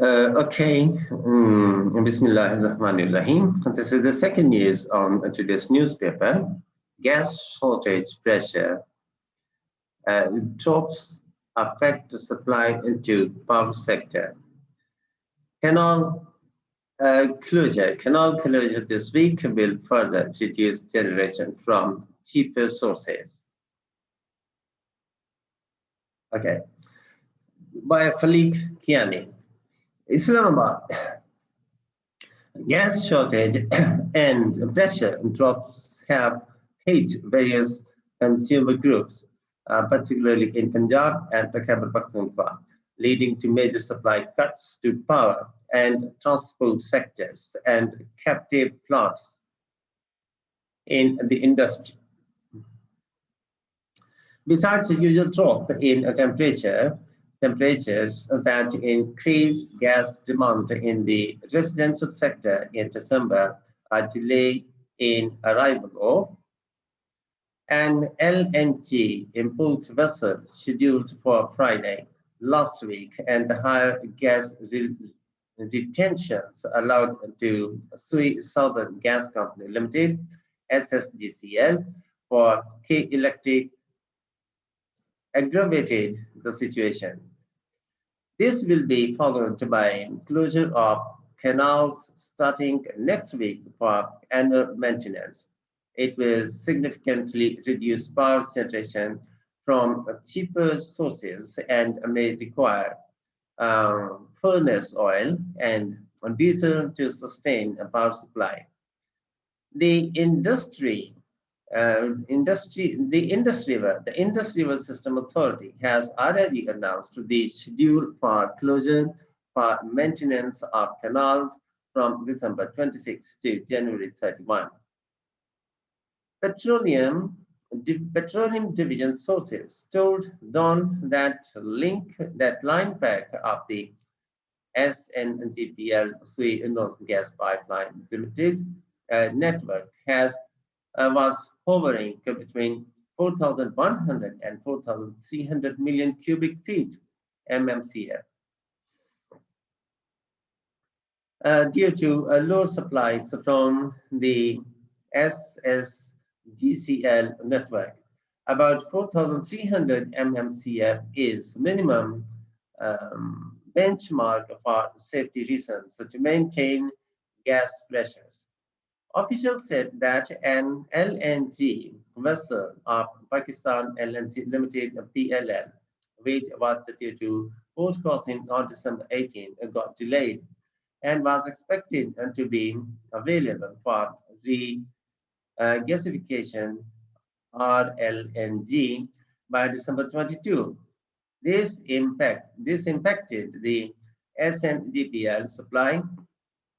Okay, Bismillahirrahmanirrahim. This is the second news on today's newspaper. Gas shortage pressure drops affect the supply into power sector. Canal canal closure this week will further reduce generation from cheaper sources. Okay, by a colleague Kiani. Islamabad gas shortage and pressure drops have hit various consumer groups, particularly in Punjab and Khyber Pakhtunkhwa, leading to major supply cuts to power and transport sectors and captive plots in the industry. Besides the usual drop in temperatures that increase gas demand in the residential sector in December, a delay in arrival of an LNG import vessel scheduled for Friday last week and higher gas retentions allowed to Sui Southern Gas Company Limited, SSGCL, for K Electric aggravated the situation. This will be followed by closure of canals starting next week for annual maintenance. It will significantly reduce power generation from cheaper sources and may require furnace oil and diesel to sustain a power supply. The the Industry System Authority has already announced the schedule for closure for maintenance of canals from December 26 to January 31. Petroleum, Petroleum Division sources told Dawn that line pack of the SNGPL Sui North Gas Pipeline Limited network has was hovering between 4,100 and 4,300 million cubic feet (mmcf) due to low supplies from the SSGCL network. About 4,300 mmcf is minimum benchmark for safety reasons to maintain gas pressures. Officials said that an LNG vessel of Pakistan LNG Limited PLL, which was due to port crossing on December 18, got delayed and was expected to be available for regasification RLNG by December 22. This impacted the SNGPL supply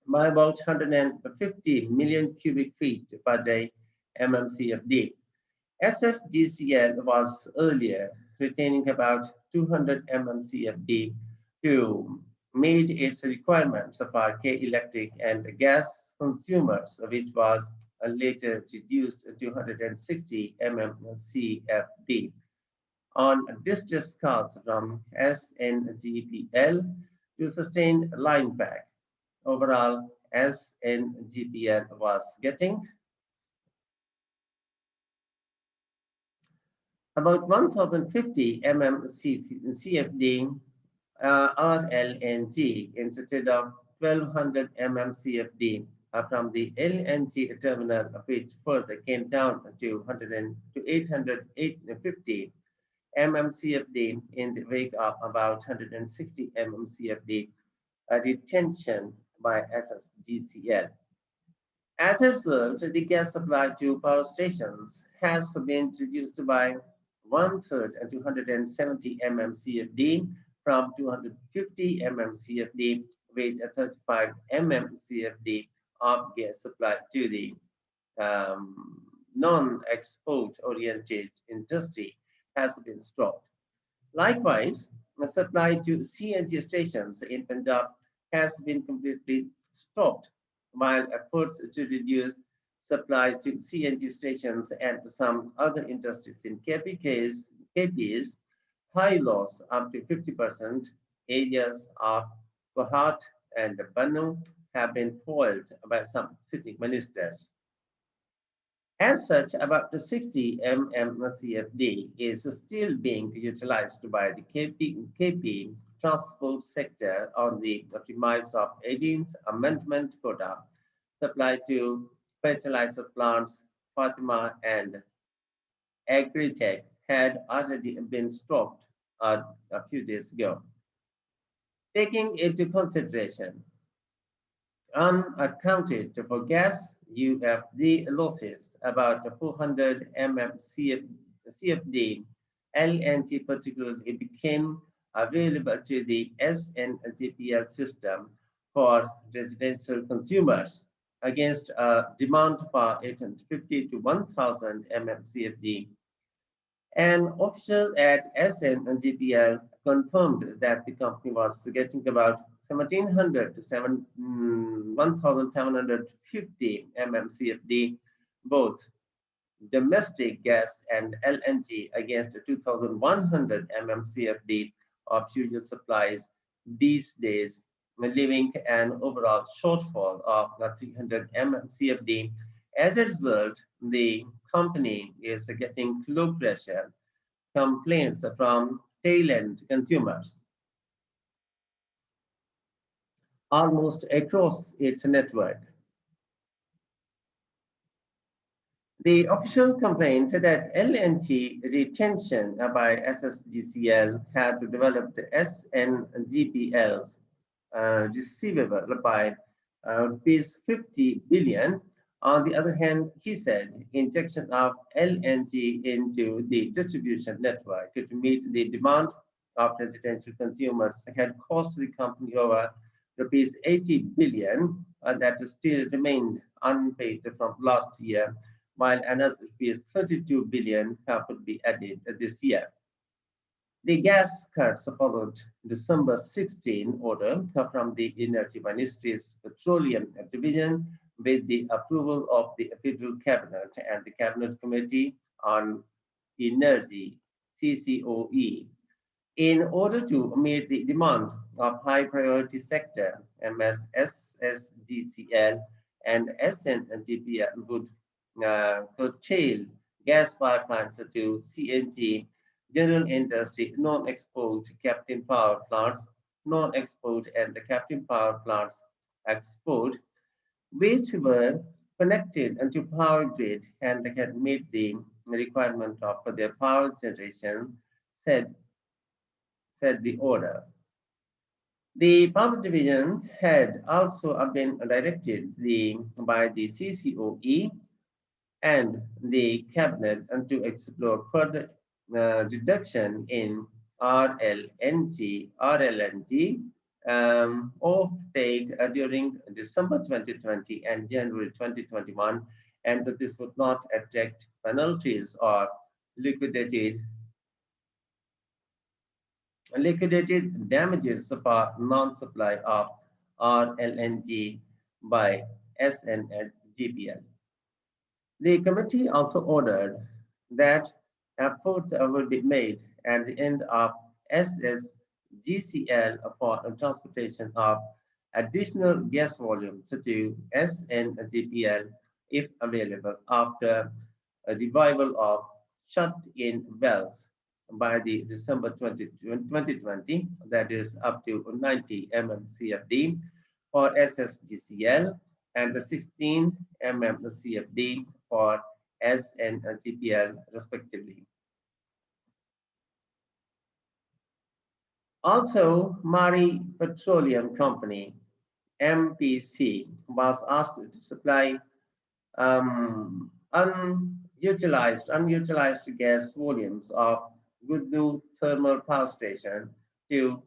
by about 150 million cubic feet per day (mmcfd). SSGCL was earlier retaining about 200 mmcfd to meet its requirements for K Electric and gas consumers, which was later reduced to 160 mmcfd on distress calls from SNGPL to sustain line back. Overall, SNGPL was getting about 1,050 mmCFD RLNG instead of 1,200 mmCFD from the LNG terminal, which further came down to 850 mmCFD in the wake of about 160 mmCFD retention by SSGCL. As a result, the gas supply to power stations has been reduced by one third to 270 mmCFD from 250 mmCFD, with 35 mmCFD of gas supply to the non-export oriented industry has been stopped. Likewise, the supply to CNG stations in Punjab has been completely stopped, while efforts to reduce supply to CNG stations and some other industries in KP's high loss up to 50% areas of Kohat, and Banu have been foiled by some sitting ministers. As such, about the 60 mmCFD is still being utilized by the KP transport sector on the premise of 18th Amendment quota supplied to fertilizer plants. Fatima and Agritech had already been stopped a few days ago. Taking into consideration unaccounted for gas UFD losses, about 400 CFD LNG particularly became available to the SNGPL system for residential consumers against a demand for 850 to 1000 mmCFD. An official at SNGPL confirmed that the company was getting about 1700 to 1750 mmCFD, both domestic gas and LNG, against 2100 mmCFD of usual supplies these days, leaving an overall shortfall of 300 mmCFD. As a result, the company is getting low pressure complaints from tail end consumers almost across its network. The official complaint that LNG retention by SSGCL had developed SNGPL's receivable by rupees 50 billion. On the other hand, he said injection of LNG into the distribution network to meet the demand of residential consumers had cost the company over rupees 80 billion that still remained unpaid from last year, while another rupees 32 billion could be added this year. The gas cuts followed December 16 order from the Energy Ministry's Petroleum Division with the approval of the Federal Cabinet and the Cabinet Committee on Energy CCOE. In order to meet the demand of high priority sector, MSSSGCL and SNGPL would curtail gas pipelines to CNG, general industry, non-export captive power plants, non-export and the captive power plants export, which were connected into power grid and had met the requirement of their power generation, said the order. The Power Division had also been directed by the CCOE and the Cabinet to explore further reduction in RLNG offtake during December 2020 and January 2021, and that this would not attract penalties or liquidated damages for non-supply of RLNG by SNGPL. The committee also ordered that efforts will be made at the end of SSGCL for transportation of additional gas volumes to SNGPL if available after a revival of shut-in wells by the December 2020, that is up to 90 mmCFD for SSGCL and the 16 mmCFD for SNGPL respectively. Also, Mari Petroleum Company, MPC, was asked to supply unutilized gas volumes of Guddu Thermal Power Station to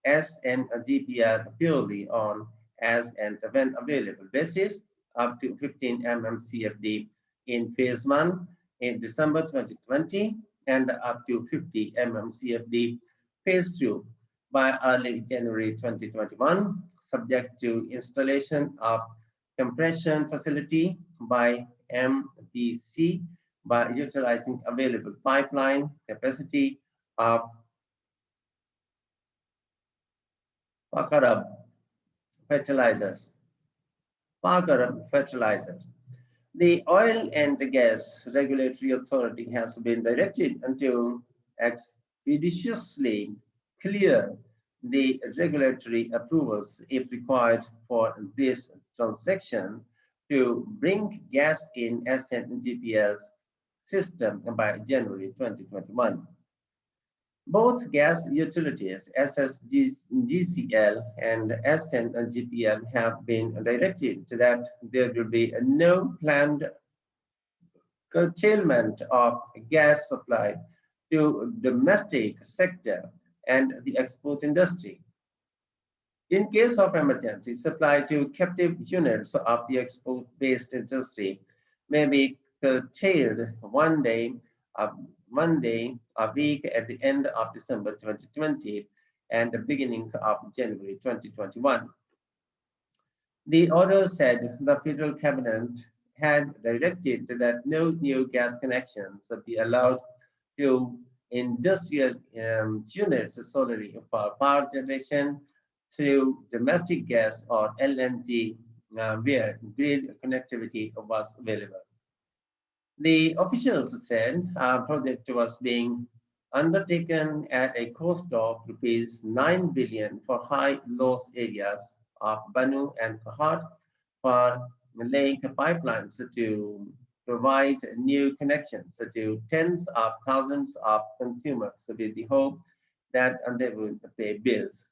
SNGPL purely on as and when available basis up to 15 mmCFD in phase 1 in December 2020 and up to 50 mmCFD phase 2 by early January 2021, subject to installation of compression facility by MPC by utilizing available pipeline capacity of Pakarab fertilizers. Parker fertilizers. The Oil and Gas Regulatory Authority has been directed to expeditiously clear the regulatory approvals if required for this transaction to bring gas in SNGPL's system by January 2021. Both gas utilities, SSGCL and SNGPL, have been directed that there will be no planned curtailment of gas supply to domestic sector and the export industry. In case of emergency, supply to captive units of the export-based industry may be curtailed uh, one day a week at the end of December 2020 and the beginning of January 2021. The order said the federal cabinet had directed that no new gas connections be allowed to industrial units solely for power generation to domestic gas or LNG where grid connectivity was available. The officials said a project was being undertaken at a cost of rupees 9 billion for high loss areas of Banu and Kahat for laying pipelines to provide new connections to tens of thousands of consumers with the hope that they would pay bills.